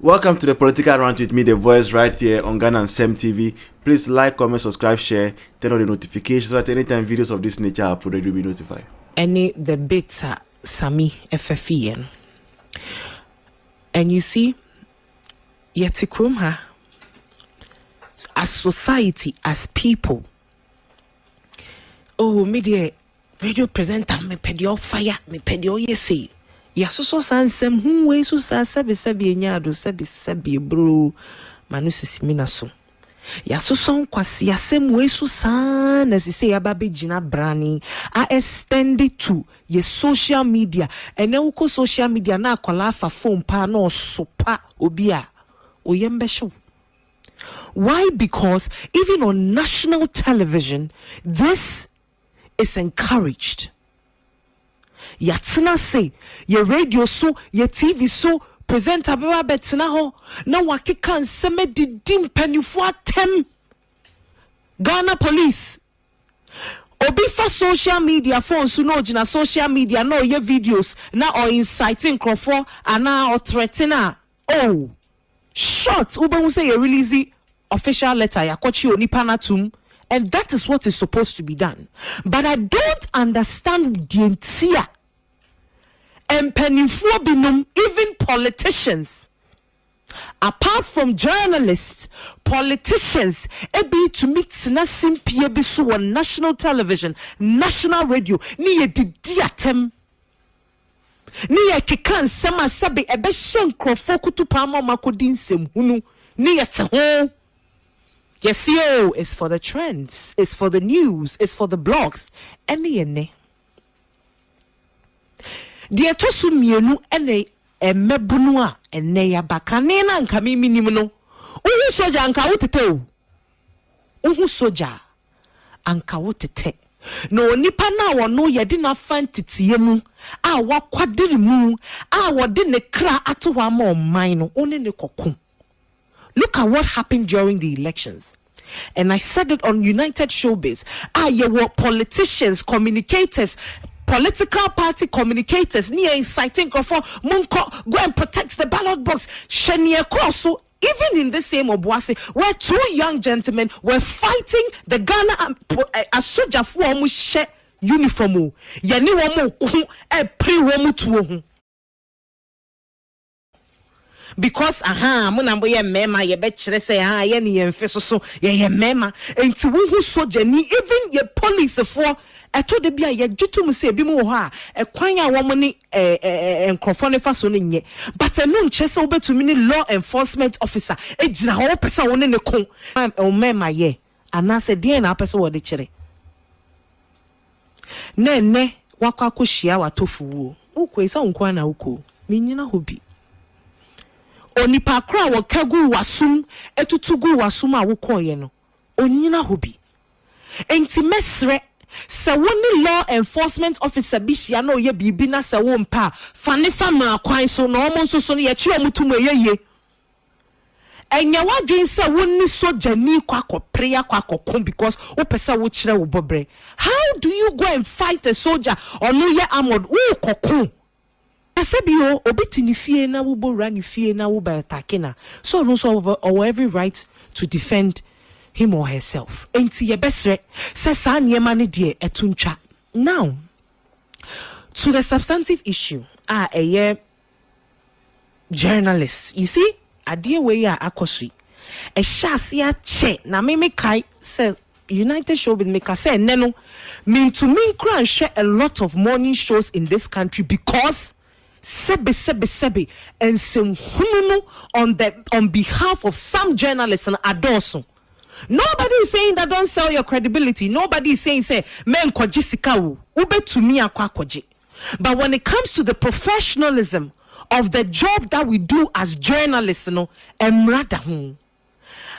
Welcome to the Political Rant with me, the voice, right here on Ghana and Sem TV. Please like, comment, subscribe, share, turn on the notifications so that anytime videos of this nature are uploaded, you'll be notified. Any the beta Sami FFEN. And you see, Yetikrum as society, as people. Oh, media radio presenter, me pedio fire, me pedio yesi. Yasoso sansem hu we so sabi nyado sabi bro manusu simina so yasoso kwasi yasem we so san as say ababe gina brani a extend it to ye social media ene uko social media na akola fa phone pa na osopa obi a oyembe show. Why? Because even on national television this is encouraged. Yatsina say ye radio so ye TV so presenter baba betina ho na wakeka nseme didim panifo atem. Ghana police obi for social media phone so no gina social media no ye videos na or inciting crofo ana or threatener. Oh short ube say ye release official letter yakochi onipa natum. And that is what is supposed to be done. But I don't understand the entire and penifobinum, even politicians. Apart from journalists, politicians, ebi to meet na simpie bisu on national television, national radio, niye diatem. Niye kikan sama sabi ebe shenkrofo kutupama makodin semhunu. Niye teho. Yes, yo, it's for the trends, it's for the news, it's for the blogs. Ene. Dear Tosu mienu ene emebunua ene ya bakanena nka mimi nimuno. Uhu soja anka wotete o. Uhu soja anka wotete. No nipa na wono yedi na fantitiye mu a wakwadiri mu a wode ne kra atowa ma oman no one ne kokum. Look at what happened during the elections. And I said it on United Showbiz. You were politicians, communicators, political party communicators, near inciting for Munko, go and protect the ballot box. Shenia Koso, even in the same obuasi, where two young gentlemen were fighting the Ghana a soldier for mushe uniform. Yani wamu e pre wamu tuohu. Because munambo ye mema ye betchere say ye ni ye mfeso so ye mema enti wo hu soja ni even ye police for eto de bia ye gitum say bi mu ho a ekwan a wo mo ni enkrofo ne faso ne nye but enu nche se obetumi ni law enforcement officer ejira ho pesa wo ne kon o mema ye anase de na pesa wo de kire ne wakwa kohia watofu wo ukwesa nkwa na uko minyina hobi onipa kra wo kagu wasum etutugu wasum a wo koye no onyina hobi enti mesre se woni law enforcement officer bi hia na oye bibi na se wo mpa fa ne fa ma kwan so na omo nso so ye kire omutum eyeye enya wadwen se woni soja ni kwakopre yakwakokom because wo pesa wo kire wo bobre. How do you go and fight a soldier or no ye armored wo kokon? Asebio obitini fie na wo bora ni fie na wo ba attackina so no so over every right to defend him or herself. Enti ye besre se sa niema ne de etuntwa. Now to the substantive issue a journalist, you see adie we ya akosui e shasia che na me kai se United Showbiz make say neno mean to me cry share a lot of morning shows in this country because sebe and some on behalf of some journalists and adoso. Nobody is saying that don't sell your credibility. Nobody is saying say men kojisika ube to me akwakoje. But when it comes to the professionalism of the job that we do as journalists, emrada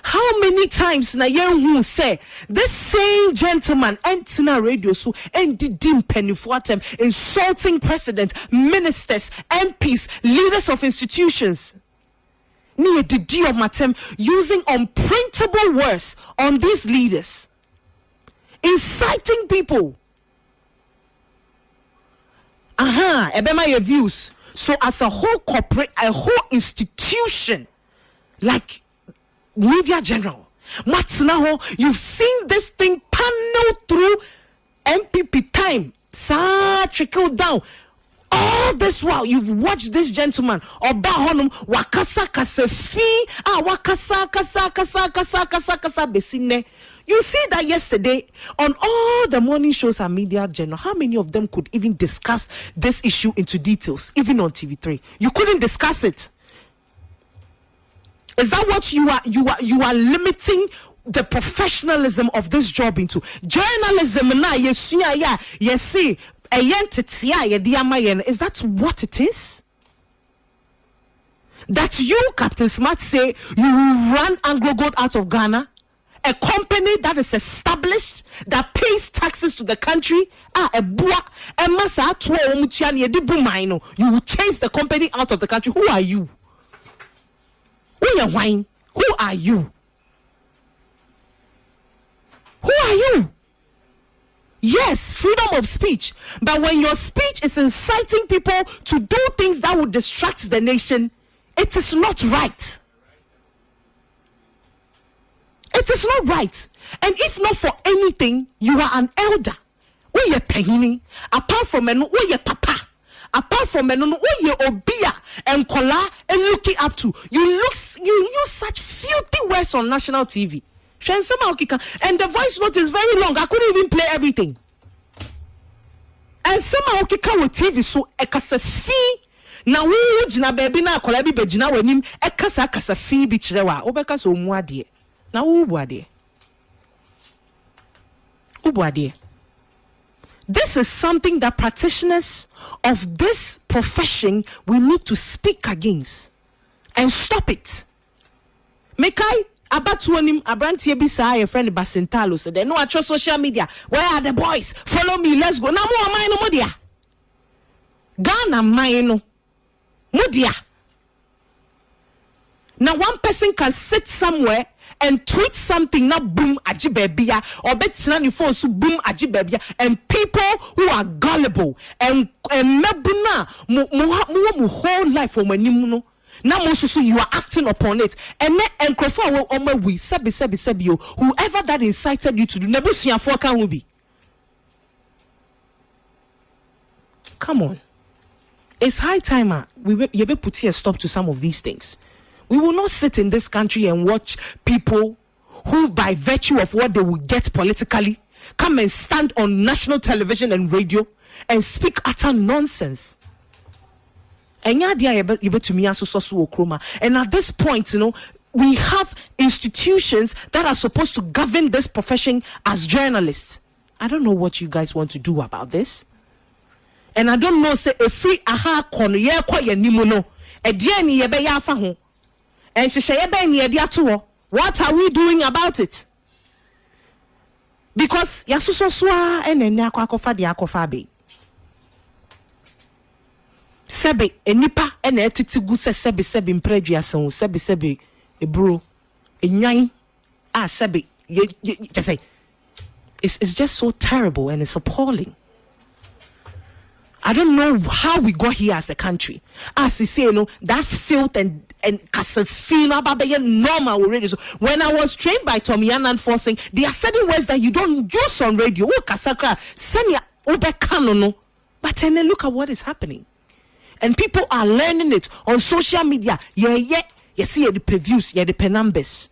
how many times na yen who say this same gentleman entina radio so endidim penifuatem insulting presidents, ministers, MPs, leaders of institutions. Ni edidi of matem using unprintable words on these leaders, inciting people. Ebema your views So as a whole a whole institution, like Media General, Matsnaho, you've seen this thing panel through MPP time, trickle down. All this while you've watched this gentleman Oba honum wakasa kasefi wakasa kasa besine. You see that yesterday on all the morning shows and Media General, how many of them could even discuss this issue into details, even on TV3? You couldn't discuss it. Is that what you are limiting the professionalism of this job into? Journalism na yes see. Is that what it is? That you, Captain Smart, say you will run Anglo Gold out of Ghana, a company that is established, that pays taxes to the country? You will chase the company out of the country. Who are you? Who are you? Who are you? Who are you? Yes, freedom of speech. But when your speech is inciting people to do things that would distract the nation, it is not right. It is not right. And if not for anything, you are an elder. Apart from papa. Apart from obia and kola and looking up to. You use such filthy words on national TV. And the voice note is very long. I couldn't even play everything. And somehow kika with TV so ekasa fi na wo jina baby na akola bi begina wanim ekasa fi bi kirewa obeka so mu ade na wo bu ade. This is something that practitioners of this profession will need to speak against and stop it. Mekai abatuonim abrantie bi say a friend Basentalo said no at social media, where are the boys? Follow me, let's go. Na mo amai no modia. Ghana mai no modia. Now one person can sit somewhere and tweet something na boom ajibebia or betina ni phone so boom ajibebia, and people who are gullible and mebuna mo whole life for manim no. Now most you are acting upon it, and will on my way sebi whoever that incited you to do nebusia for can be. Come on, it's high time we be put a stop to some of these things. We will not sit in this country and watch people who, by virtue of what they will get politically, come and stand on national television and radio and speak utter nonsense. And at this point, we have institutions that are supposed to govern this profession as journalists. I don't know what you guys want to do about this. And I don't know, say a free aha kono ye kwa ye nimuno. E dia ni ye be ya fa ho. And what are we doing about it? Because yasusoswa enene akwakofa de akofa be. Sebe enipa ena etitigu se sebe mpreduasen sebe ebro enyan sebe just say it's just so terrible and it's appalling. I don't know how we got here as a country. As you say, that filth and kasafina babaye normal already. So when I was trained by Tommy Annan Forcing, there are certain words that you don't use on radio. Kasakra senya obekanono. But then look at what is happening. And people are learning it on social media. You see the previews, the numbers.